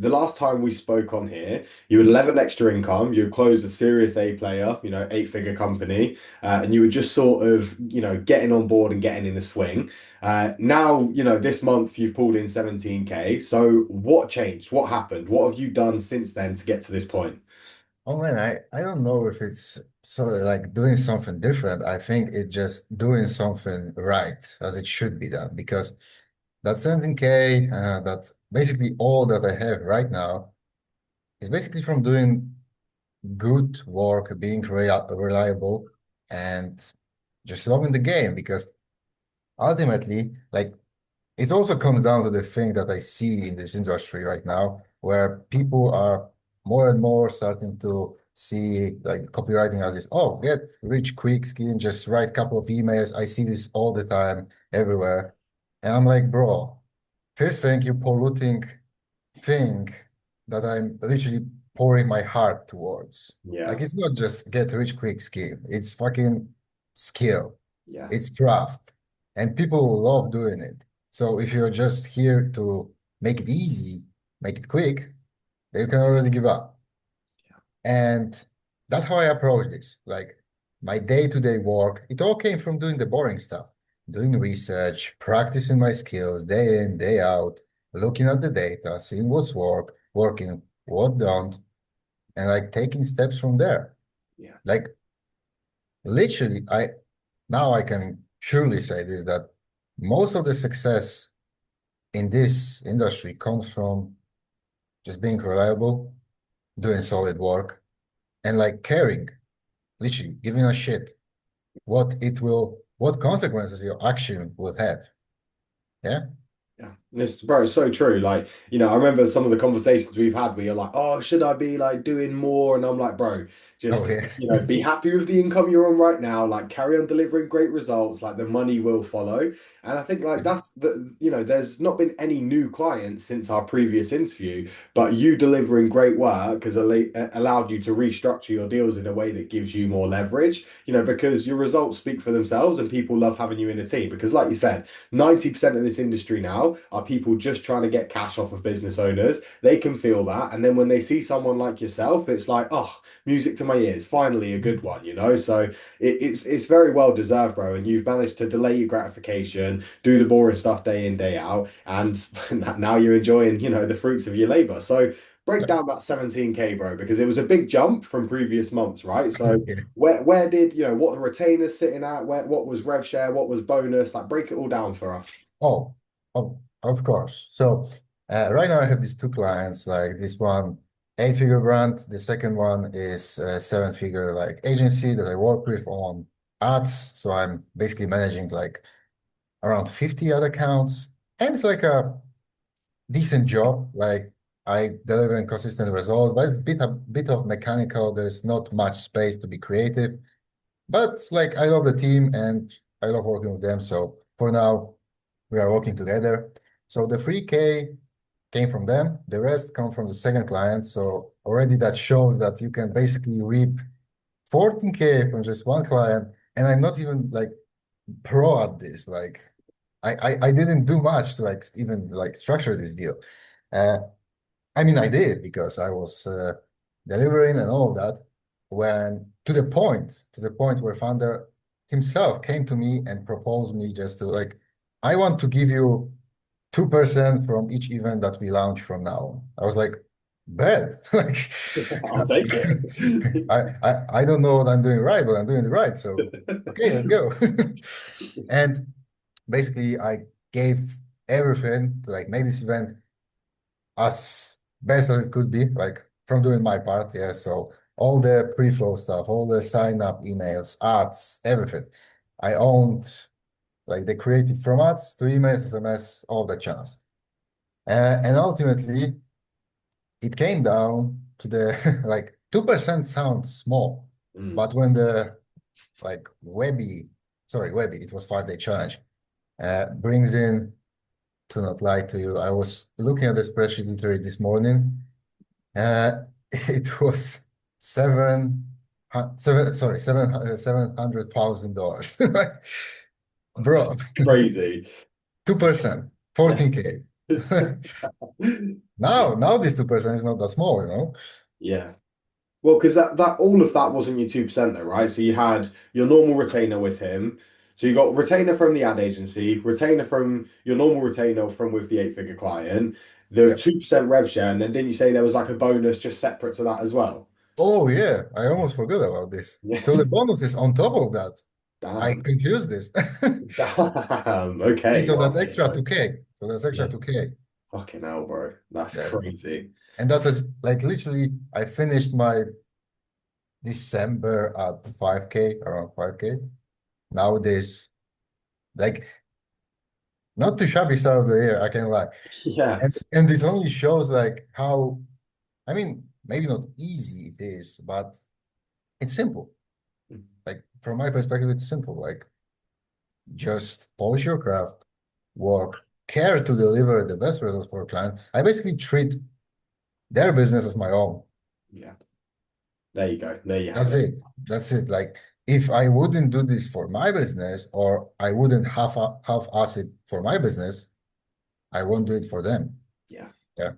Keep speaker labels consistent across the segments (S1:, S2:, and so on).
S1: the last time we spoke on here, you had 11 extra income, you had closed a serious A player, eight-figure company, and you were just sort of, getting on board and getting in the swing. Now, this month you've pulled in 17K. So what changed? What happened? What have you done since then to get to this point?
S2: Oh man, I don't know if it's sort of like doing something different. I think it's just doing something right as it should be done because that 17K, that's basically all that I have right now is basically from doing good work, being reliable, and just loving the game because ultimately, like it also comes down to the thing that I see in this industry right now, where people are more and more starting to see like copywriting as this, oh, get rich quick scheme, just write a couple of emails. I see this all the time, everywhere. And I'm like, bro, first thing, you polluting thing that I'm literally pouring my heart towards. Like
S1: Yeah,
S2: it's not just get rich quick scheme. It's fucking skill.
S1: yeah.
S2: It's craft. And people love doing it. So if you're just here to make it easy, make it quick, you can already give up. And that's how I approach this. Like my day-to-day work, it all came from doing the boring stuff, doing research, practicing my skills day in, day out, looking at the data, seeing what's working, what don't, and like taking steps from there.
S1: Yeah.
S2: Like literally, I now I can surely say this that most of the success in this industry comes from just being reliable, doing solid work, and like caring, literally giving a shit what consequences your action will have. Yeah.
S1: Yeah, this bro, it's so true. Like, I remember some of the conversations we've had where you're like, oh, should I be like doing more? And I'm like, bro,
S2: Oh
S1: just,
S2: yeah.
S1: be happy with the income you're on right now. Like, carry on delivering great results. Like, the money will follow. And I think like that's there's not been any new clients since our previous interview, but you delivering great work has allowed you to restructure your deals in a way that gives you more leverage, because your results speak for themselves and people love having you in a team. Because like you said, 90% of this industry now are people just trying to get cash off of business owners. They can feel that. And then when they see someone like yourself, it's like, oh, music to my ears, finally a good one. So it's very well deserved, bro. And you've managed to delay your gratification, do the boring stuff day in, day out. And now you're enjoying, the fruits of your labor. So break down that 17K, bro, because it was a big jump from previous months, right? So
S2: Okay.
S1: where did, what the retainers sitting at, what was rev share, what was bonus, like break it all down for us.
S2: Oh, of course. So right now I have these two clients, like this one, eight-figure brand. The second one is a seven-figure like agency that I work with on ads. So I'm basically managing like around 50 ad accounts. And it's like a decent job. Like I delivering consistent results, but it's a bit of mechanical. There's not much space to be creative. But like I love the team and I love working with them. So for now, we are working together. So the 3K came from them. The rest come from the second client. So already that shows that you can basically reap 14K from just one client. And I'm not even like pro at this. Like I didn't do much to like even like structure this deal. Uh, I mean, I did because I was delivering and all that. When to the point where founder himself came to me and proposed me just to like, I want to give you 2% from each event that we launch from now on. I was like, bad. Like,
S1: I'll take it.
S2: I don't know what I'm doing right, but I'm doing it right. So okay, let's go. And basically, I gave everything to like make this event as best as it could be, like from doing my part. Yeah. So all the pre-flow stuff, all the sign up emails, ads, everything. I owned like the creative from ads to emails, SMS, all the channels. And ultimately, it came down to the like 2% sounds small,
S1: Mm.
S2: but when the like Webby, it was 5 day challenge, brings in, to not lie to you, I was looking at the spreadsheet literally this morning. It was $700,000. Bro,
S1: Crazy.
S2: 2%, 14K. Now this 2% is not that small, you know?
S1: Yeah. Well, because that all of that wasn't your 2% though, right? So you had your normal retainer with him. So you got retainer from the ad agency, retainer from your normal retainer from with the eight-figure client, the
S2: Yeah.
S1: 2% rev share, and then didn't you say there was like a bonus just separate to that as well?
S2: Oh yeah, I almost forgot about this.
S1: Yeah.
S2: So the bonus is on top of that. I
S1: Damn.
S2: confused this.
S1: Damn.
S2: Okay,
S1: Okay.
S2: so
S1: Well,
S2: that's
S1: there you
S2: extra
S1: go.
S2: 2K. So that's extra
S1: Yeah.
S2: 2K.
S1: Fucking hell, bro. That's
S2: Yeah.
S1: crazy.
S2: And that's a like literally I finished my December at 5K, around 5K. Nowadays, like not too shabby start of the year, I can lie.
S1: Yeah.
S2: And this only shows like how, I mean, maybe not easy it is, but it's simple. Like from my perspective, it's simple. Like just polish your craft, work, care to deliver the best results for a client. I basically treat their business as my own.
S1: Yeah. There you go. There you have
S2: That's
S1: it.
S2: it. That's it. Like if I wouldn't do this for my business or I wouldn't half ass it for my business, I won't do it for them.
S1: Yeah.
S2: Yeah.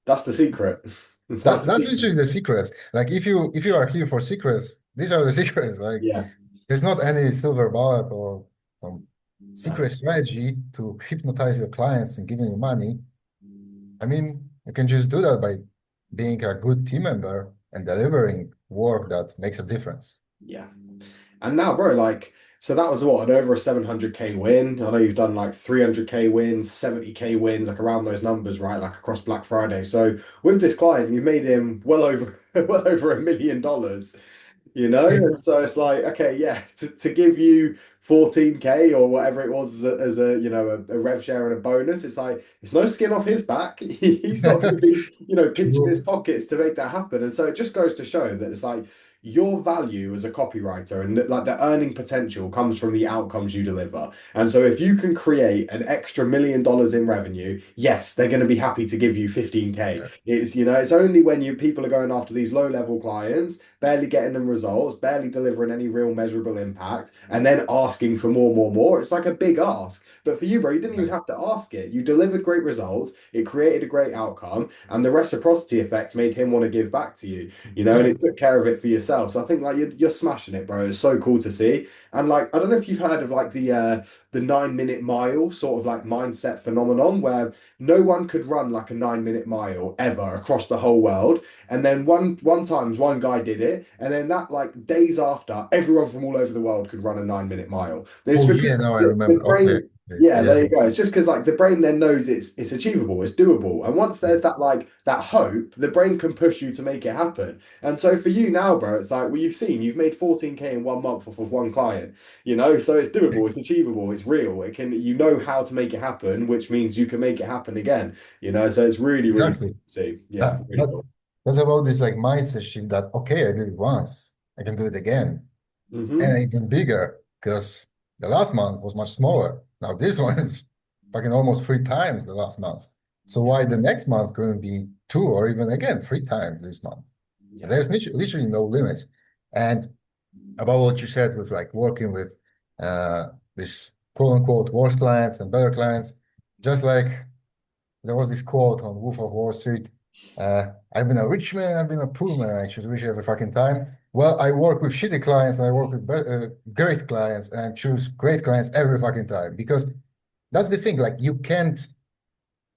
S1: That's the secret. That's
S2: That
S1: the
S2: that's
S1: secret.
S2: literally the secrets. Like if you are here for secrets, these are the secrets. Like
S1: Yeah.
S2: there's not any silver bullet or some
S1: No.
S2: secret strategy to hypnotize your clients and giving you money. I mean, you can just do that by being a good team member and delivering work that makes a difference.
S1: Yeah. And now, bro, like, so that was what, an over a 700K win. I know you've done like 300K wins, 70K wins, like around those numbers, right? Like across Black Friday. So with this client, you've made him well over well over $1 million. And so it's like, okay, yeah, to give you 14K or whatever it was as a a rev share and a bonus, it's like it's no skin off his back. He's not going to be, pinching his
S2: True.
S1: pockets to make that happen. And so it just goes to show that it's like your value as a copywriter and like the earning potential comes from the outcomes you deliver. And so if you can create an extra $1 million in revenue, yes, they're going to be happy to give you 15K.
S2: Yeah,
S1: It's only when you people are going after these low level clients, barely getting them results, barely delivering any real measurable impact, and then asking for more, more, more. It's like a big ask. But for you, bro, you didn't even
S2: yeah,
S1: have to ask it. You delivered great results, it created a great outcome, and the reciprocity effect made him want to give back to you, and
S2: yeah.
S1: it took care of it for yourself. So I think like you're smashing it, bro. It's so cool to see. And like I don't know if you've heard of like the 9 minute mile sort of like mindset phenomenon where no one could run like a 9 minute mile ever across the whole world. And then one times one guy did it, and then that like days after, everyone from all over the world could run a 9 minute mile. And it's
S2: Oh yeah,
S1: because
S2: now I
S1: the
S2: remember. Okay.
S1: brain,
S2: Okay.
S1: yeah,
S2: Yeah.
S1: there you go. It's just because like the brain then knows it's achievable, it's doable. And once
S2: Yeah.
S1: there's that like that hope, the brain can push you to make it happen. And so for you now, bro, it's like, well, you've made 14K in 1 month off of one client, so it's doable, it's achievable, it's real. It can, how to make it happen, which means you can make it happen again, so it's really, really cool
S2: Exactly.
S1: to see. Yeah,
S2: That,
S1: really
S2: that
S1: cool.
S2: that's about this like mindset shift that okay, I did it once, I can do it again, and
S1: Hmm.
S2: even bigger because the last month was much smaller. Now this one is fucking almost 3 times the last month. So
S1: Yeah,
S2: why the next month couldn't be two or even again 3 times this month?
S1: yeah,
S2: There's literally no limits. And about what you said with like working with this quote unquote worse clients and better clients, just like there was this quote on Wolf of Wall Street. I've been a rich man, I've been a poor man. I choose rich every fucking time. Well, I work with shitty clients and I work with great clients and I choose great clients every fucking time because that's the thing. Like you can't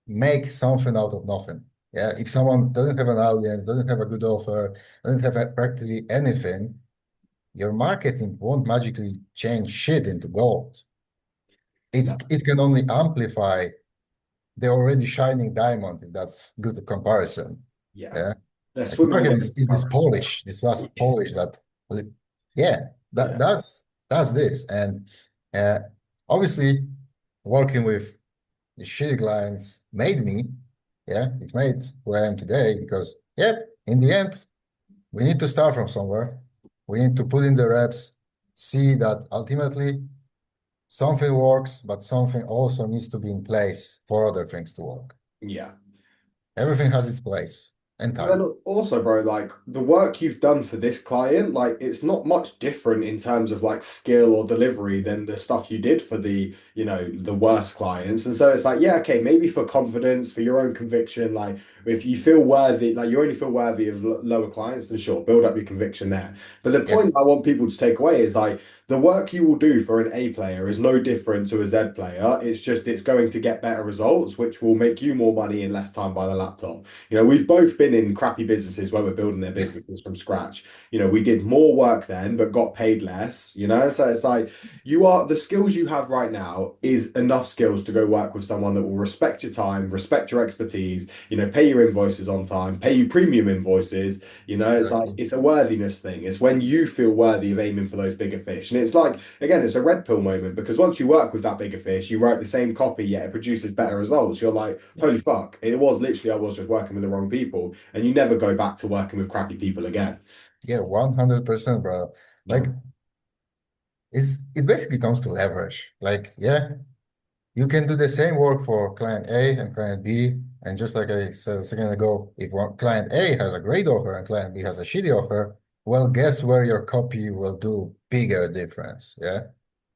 S2: make something out of nothing. Yeah, if someone doesn't have an audience, doesn't have a good offer, doesn't have practically anything, your marketing won't magically change shit into gold.
S1: no,
S2: It can only amplify the already shining diamond, if that's good comparison.
S1: yeah.
S2: Yeah.
S1: They're
S2: Like
S1: swimming
S2: market
S1: away.
S2: is this polish, this last polish that yeah, that
S1: Yeah,
S2: that's this. And uh, obviously working with the shitty clients made me, yeah, it made who I am today because yeah, in the end, we need to start from somewhere. We need to put in the reps, see that ultimately something works, but something also needs to be in place for other things to work.
S1: yeah.
S2: Everything has its place. and
S1: But then
S2: time.
S1: also, bro, like the work you've done for this client, like it's not much different in terms of like skill or delivery than the stuff you did for the, the worst clients. And so it's like, yeah, okay, maybe for confidence, for your own conviction, like if you feel worthy, like you only feel worthy of lower clients, then sure, build up your conviction there. But the
S2: Yeah,
S1: point I want people to take away is like the work you will do for an A player is no different to a Z player. It's just it's going to get better results, which will make you more money in less time by the laptop. We've both been in crappy businesses where we're building their businesses from scratch. We did more work then, but got paid less. So it's like the skills you have right now is enough skills to go work with someone that will respect your time, respect your expertise, pay your invoices on time, pay you premium invoices. It's like
S2: exactly.
S1: it's a worthiness thing. It's when you feel worthy of aiming for those bigger fish. And it's like, again, it's a red pill moment because once you work with that bigger fish, you write the same copy, yet it produces better results. You're like, holy fuck, it was literally, I was just working with the wrong people. And you never go back to working with crappy people again.
S2: Yeah, 100%, bro. Like,
S1: Yeah,
S2: it basically comes to leverage. Like, yeah, you can do the same work for client A and client B. And just like I said a second ago, if client A has a great offer and client B has a shitty offer, well, guess where your copy will do bigger difference. Yeah.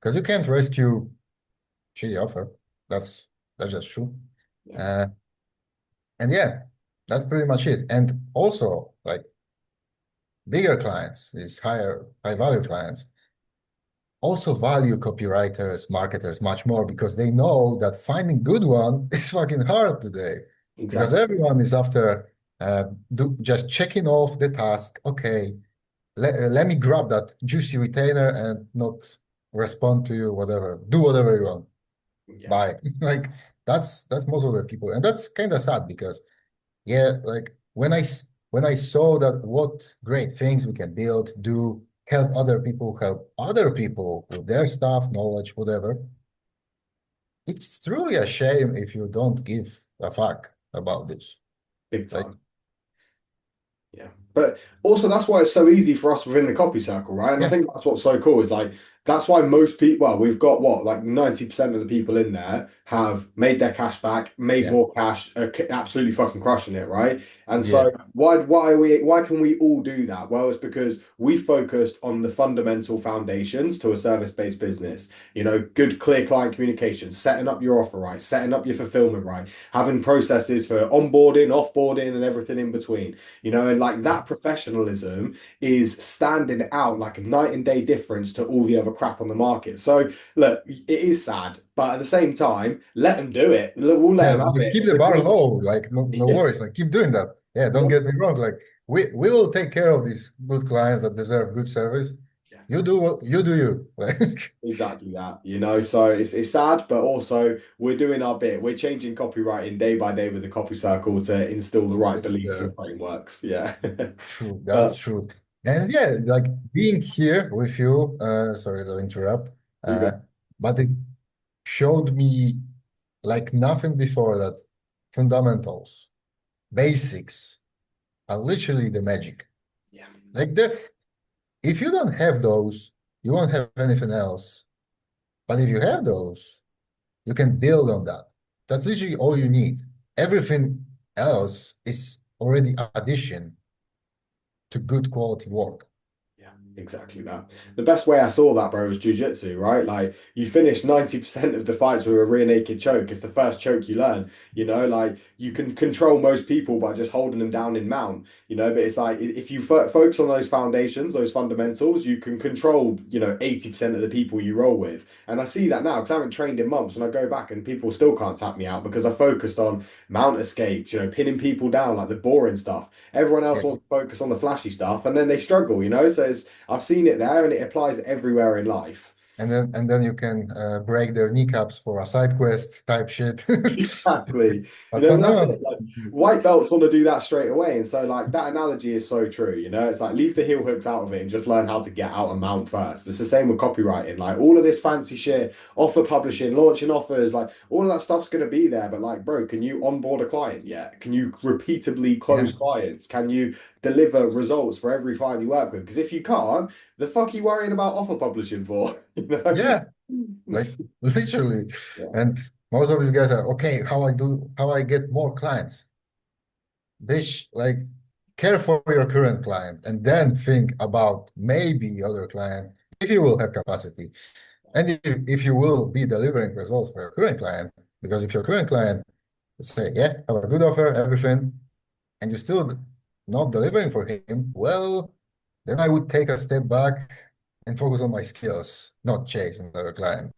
S2: Because you can't rescue shitty offer. That's that's just true.
S1: yeah,
S2: Uh, and yeah, that's pretty much it. And also, like bigger clients, these high value clients, also value copywriters, marketers much more because they know that finding good one is fucking hard today because
S1: exactly.
S2: everyone is after just checking off the task. Okay, let me grab that juicy retainer and not respond to you, whatever. Do whatever you want.
S1: Yeah,
S2: Bye. Like that's most of the people, and that's kind of sad because yeah, like when I saw that what great things we can build, do, help other people with their stuff, knowledge, whatever. It's truly a shame if you don't give a fuck about this.
S1: big
S2: Like,
S1: time. Yeah. But also that's why it's so easy for us within the copy circle, right? And I
S2: yeah,
S1: think that's what's so cool is like that's why most people, well, we've got what, like 90% of the people in there have made their cash back, made
S2: yeah,
S1: more cash, absolutely fucking crushing it, right? And
S2: yeah,
S1: so why can we all do that? Well, it's because we focused on the fundamental foundations to a service-based business. Good clear client communication, setting up your offer right, setting up your fulfillment right, having processes for onboarding, offboarding, and everything in between. And like that professionalism is standing out like a night and day difference to all the other crap on the market. So look, it is sad, but at the same time, let them do it. We'll let
S2: yeah.
S1: them have
S2: Keep
S1: it.
S2: the
S1: If
S2: bar
S1: we,
S2: low. Like, no
S1: yeah,
S2: worries. Like, keep doing that. Yeah, don't
S1: yeah,
S2: get me wrong. Like, we will take care of these good clients that deserve good service.
S1: yeah,
S2: You do what you do. You like,
S1: exactly that. So it's sad, but also we're doing our bit. We're changing copywriting day by day with the copy circle to instill the right
S2: yes,
S1: beliefs and frameworks. Yeah.
S2: true. That's
S1: But
S2: true. And yeah, like being here with you, sorry to interrupt,
S1: you
S2: uh,
S1: got,
S2: but it showed me like nothing before that fundamentals, basics are literally the magic.
S1: yeah.
S2: Like if you don't have those, you won't have anything else. But if you have those, you can build on that. That's literally all you need. Everything else is already addition to good quality work.
S1: Yeah, exactly that. The best way I saw that, bro, was jujitsu, right? Like you finish 90% of the fights with a rear naked choke. It's the first choke you learn, like you can control most people by just holding them down in mount, but it's like if you focus on those foundations, those fundamentals, you can control, 80% of the people you roll with. And I see that now because I haven't trained in months and I go back and people still can't tap me out because I focused on mount escapes, pinning people down, like the boring stuff. Everyone else
S2: Yeah.
S1: wants to focus on the flashy stuff and then they struggle. So I've seen it there and it applies everywhere in life.
S2: And then you can break their kneecaps for a side quest type shit.
S1: Exactly.
S2: But
S1: But that's it.
S2: fundamental.
S1: Like white belts want to do that straight away. And so like that analogy is so true. It's like leave the heel hooks out of it and just learn how to get out and mount first. It's the same with copywriting. Like all of this fancy shit, offer publishing, launching offers, like all of that stuff's gonna be there. But like, bro, can you onboard a client yet? Can you repeatedly close
S2: Yeah.
S1: clients? Can you deliver results for every client you work with? Because if you can't, the fuck are you worrying about offer publishing for? You know?
S2: Yeah. Like literally.
S1: Yeah.
S2: And most of these guys are okay, how I get more clients. bitch, like care for your current client and then think about maybe other client if you will have capacity. And if you will be delivering results for your current client, because if your current client say, yeah, have a good offer, everything, and you're still not delivering for him, well, then I would take a step back and focus on my skills, not chase another client.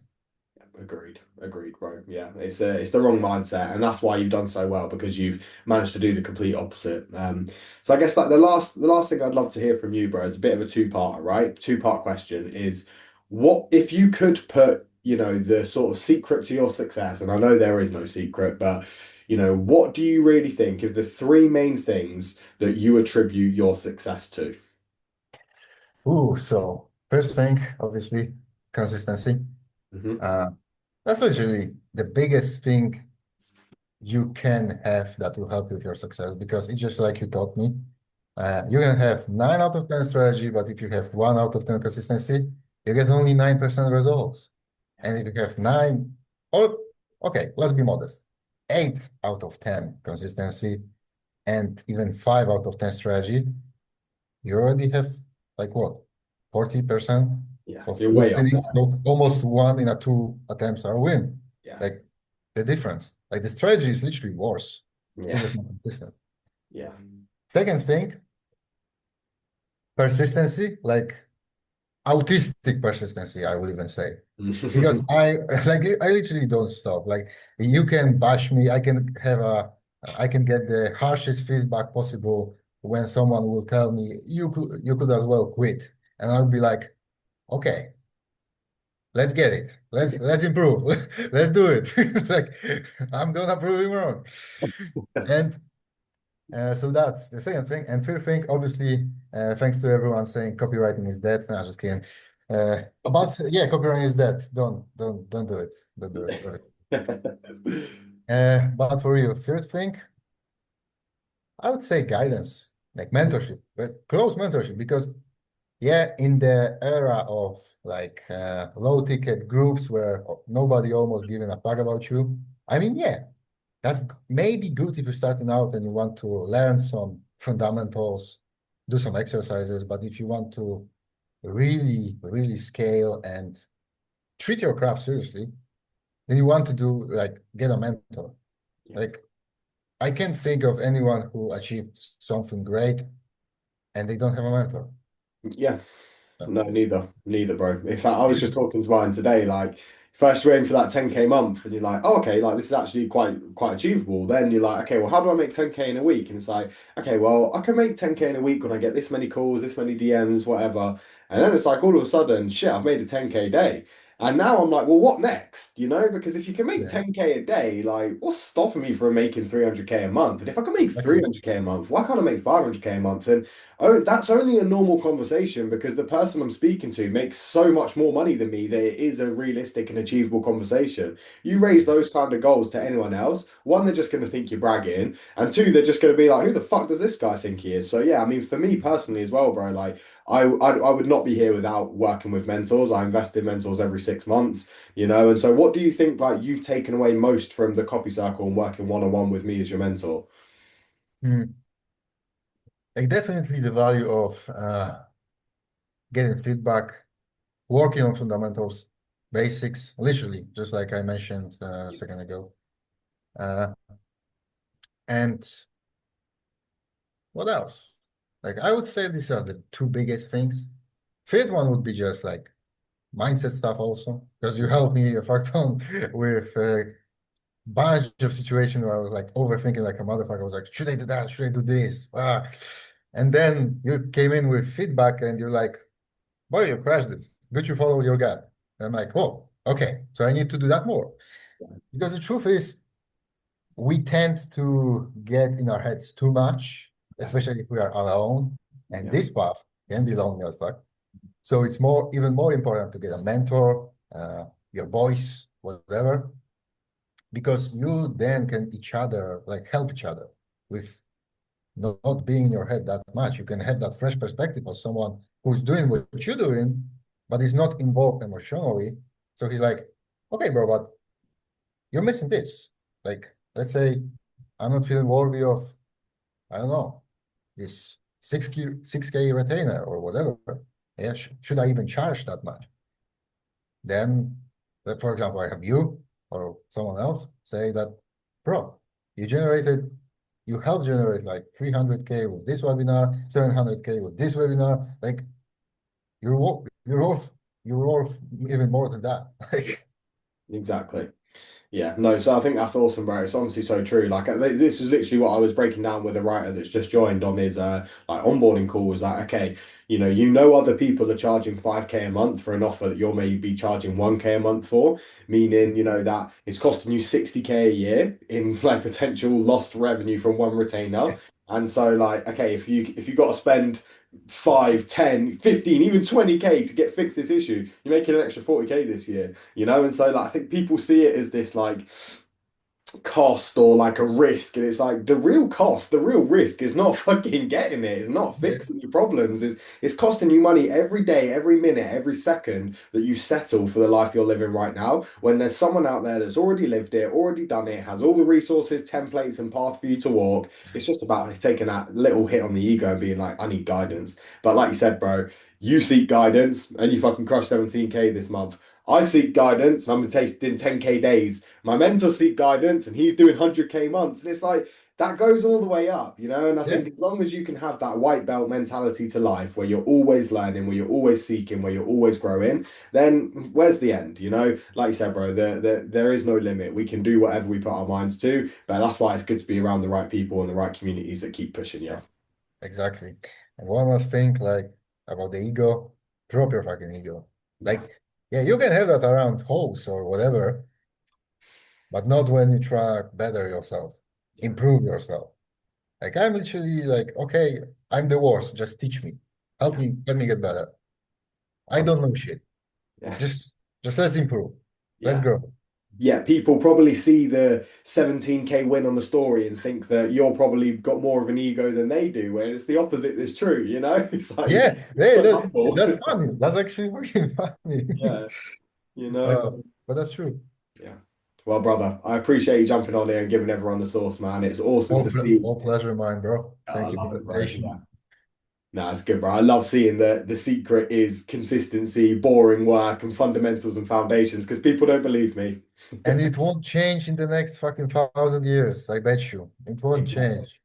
S1: Agreed, bro. Yeah, it's the wrong mindset, and that's why you've done so well because you've managed to do the complete opposite. So I guess like the last thing I'd love to hear from you, bro, is a bit of a two-parter, right? Two-part question is what if you could put, the sort of secret to your success, and I know there is no secret, but what do you really think of the three main things that you attribute your success to?
S2: Ooh, so first thing, obviously, consistency.
S1: Hmm.
S2: Uh, that's literally the biggest thing you can have that will help you with your success because it's just like you taught me. You can have 9 out of 10 strategy, but if you have 1 out of 10 consistency, you get only 9% results. And if you have nine, or okay, let's be modest, 8 out of 10 consistency and even 5 out of 10 strategy, you already have like what, 40%
S1: Yeah,
S2: of
S1: you're way up
S2: winning.
S1: there.
S2: So almost one in a two attempts are a win.
S1: Yeah,
S2: Like the difference. Like the strategy is literally worse.
S1: yeah,
S2: It's just not consistent.
S1: yeah.
S2: Second thing, persistency, like autistic persistency, I would even say. Because I like I literally don't stop. Like you can bash me, I can get the harshest feedback possible when someone will tell me you could as well quit. And I'll be like, okay, let's get it. Let's improve. Let's do it. Like I'm gonna prove him wrong. And so that's the second thing. And third thing, obviously, thanks to everyone saying copywriting is dead. No, just kidding. But yeah, copywriting is dead. Don't do it. Don't do it. Really. But for real, third thing, I would say guidance, like mentorship, but close mentorship, because yeah, in the era of like low ticket groups where nobody almost giving a fuck about you, I mean, yeah, that's maybe good if you're starting out and you want to learn some fundamentals, do some exercises. But if you want to really, really scale and treat your craft seriously, then you want to do like get a mentor.
S1: Yeah.
S2: Like I can't think of anyone who achieved something great and they don't have a mentor.
S1: Yeah.
S2: So,
S1: No, neither, bro. In fact, I was just talking to mine today. Like, first you're aiming for that 10K month, and you're like, oh, okay, like this is actually quite achievable. Then you're like, okay, well, how do I make 10K in a week? And it's like, okay, well, I can make 10K in a week when I get this many calls, this many DMs, whatever. And then it's like all of a sudden, shit, I've made a 10K day. And now I'm like, well, what next? Because if you can make
S2: yeah,
S1: 10K a day, like, what's stopping me from making 300K a month? And if I can make
S2: exactly.
S1: 300K a month, why can't I make 500K a month? And oh, that's only a normal conversation because the person I'm speaking to makes so much more money than me that it is a realistic and achievable conversation. You raise those kind of goals to anyone else, one, they're just going to think you're bragging, and two, they're just going to be like, who the fuck does this guy think he is? So yeah, I mean, for me personally as well, bro, like I would not be here without working with mentors. I invest in mentors every 6 months, and so what do you think like you've taken away most from the copy circle and working one-on-one with me as your mentor?
S2: Mm. Like definitely the value of getting feedback, working on fundamentals, basics, literally, just like I mentioned a second ago. Uh, and what else? Like I would say these are the two biggest things. Third one would be just like mindset stuff also, because you helped me a fuck ton with a bunch of situations where I was like overthinking like a motherfucker. I was like, should I do that? Should I do this? Ah. And then you came in with feedback and you're like, boy, you crashed it. Good you follow your gut. And I'm like, oh, okay. So I need to do that more. Because the truth is, we tend to get in our heads too much,
S1: Yeah,
S2: especially if we are alone. And
S1: yeah,
S2: this path can be lonely as fuck. So it's even more important to get a mentor, your voice, whatever, because you then can each other, like help each other with not being in your head that much. You can have that fresh perspective of someone who's doing what you're doing, but is not involved emotionally. So he's like, okay, bro, but you're missing this. Like, let's say I'm not feeling worthy of I don't know, this 6K retainer or whatever. Yeah, should I even charge that much? Then, for example, I have you or someone else say that, bro, you generated, you helped generate like 300K with this webinar, 700K with this webinar. Like you're worth even more than that. Like,
S1: Exactly. Yeah, no, so I think that's awesome, bro. It's honestly so true. Like this is literally what I was breaking down with a writer that's just joined on his like onboarding call was like, okay, other people are charging 5K a month for an offer that you're maybe charging 1K a month for, meaning, that it's costing you 60K a year in like potential lost revenue from one retainer. And so like, okay, if you got to spend 5, 10, 15, even 20K to get fix this issue, you're making an extra 40K this year, and so like I think people see it as this like cost or like a risk, and it's like the real cost, the real risk is not fucking getting it, it's not
S2: yeah,
S1: fixing your problems, it's costing you money every day, every minute, every second that you settle for the life you're living right now, when there's someone out there that's already lived it, already done it, has all the resources, templates and path for you to walk. It's just about taking that little hit on the ego and being like, I need guidance. But like you said, bro, you seek guidance and you fucking crush 17K this month. I seek guidance and I'm tasting 10K days. My mentor seek guidance and he's doing 100K months. And it's like that goes all the way up, And I
S2: yeah,
S1: think as long as you can have that white belt mentality to life where you're always learning, where you're always seeking, where you're always growing, then where's the end? Like you said, bro, there is no limit. We can do whatever we put our minds to, but that's why it's good to be around the right people and the right communities that keep pushing you.
S2: yeah, exactly. And one last thing, like about the ego, drop your fucking ego.
S1: Yeah.
S2: Like, yeah, you can have that around holes or whatever, but not when you try to better yourself,
S1: Yeah.
S2: improve yourself. Like I'm literally like, okay, I'm the worst. Just teach me.
S1: Yeah.
S2: Help me get better. I don't know shit.
S1: Yeah.
S2: Just just let's improve. Let's
S1: Yeah.
S2: grow.
S1: Yeah, people probably see the 17K win on the story and think that you're probably got more of an ego than they do, where it's the opposite is true. It's like
S2: Yeah,
S1: you're
S2: hey,
S1: so humble.
S2: that's funny. That's actually fucking funny.
S1: Yeah, you know.
S2: But that's true.
S1: Yeah. Well, brother, I appreciate you jumping on here and giving everyone the source, man. It's awesome to see.
S2: All pleasure mine, bro.
S1: I
S2: Thank you for
S1: love
S2: the
S1: it, bro.
S2: invitation.
S1: Yeah. No, it's good, bro. I love seeing that the secret is consistency, boring work, and fundamentals and foundations because people don't believe me.
S2: And it won't change in the next fucking 1,000 years. I bet you. It won't
S1: Exactly.
S2: change.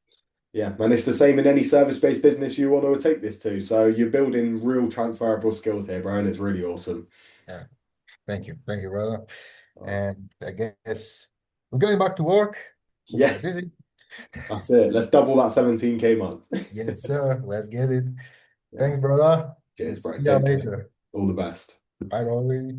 S1: Yeah, and it's the same in any service-based business you want to take this to. So you're building real transferable skills here, bro, and it's really awesome.
S2: Yeah. Thank you. Thank you, brother.
S1: Oh,
S2: And I guess we're going back to work. We're
S1: yeah,
S2: getting busy.
S1: that's it. Let's double that 17K month.
S2: Yes, sir. Let's get it.
S1: Yeah.
S2: Thanks, brother. And
S1: Cheers,
S2: see
S1: bro.
S2: ya
S1: Take care.
S2: later.
S1: All the best.
S2: Bye, Rory.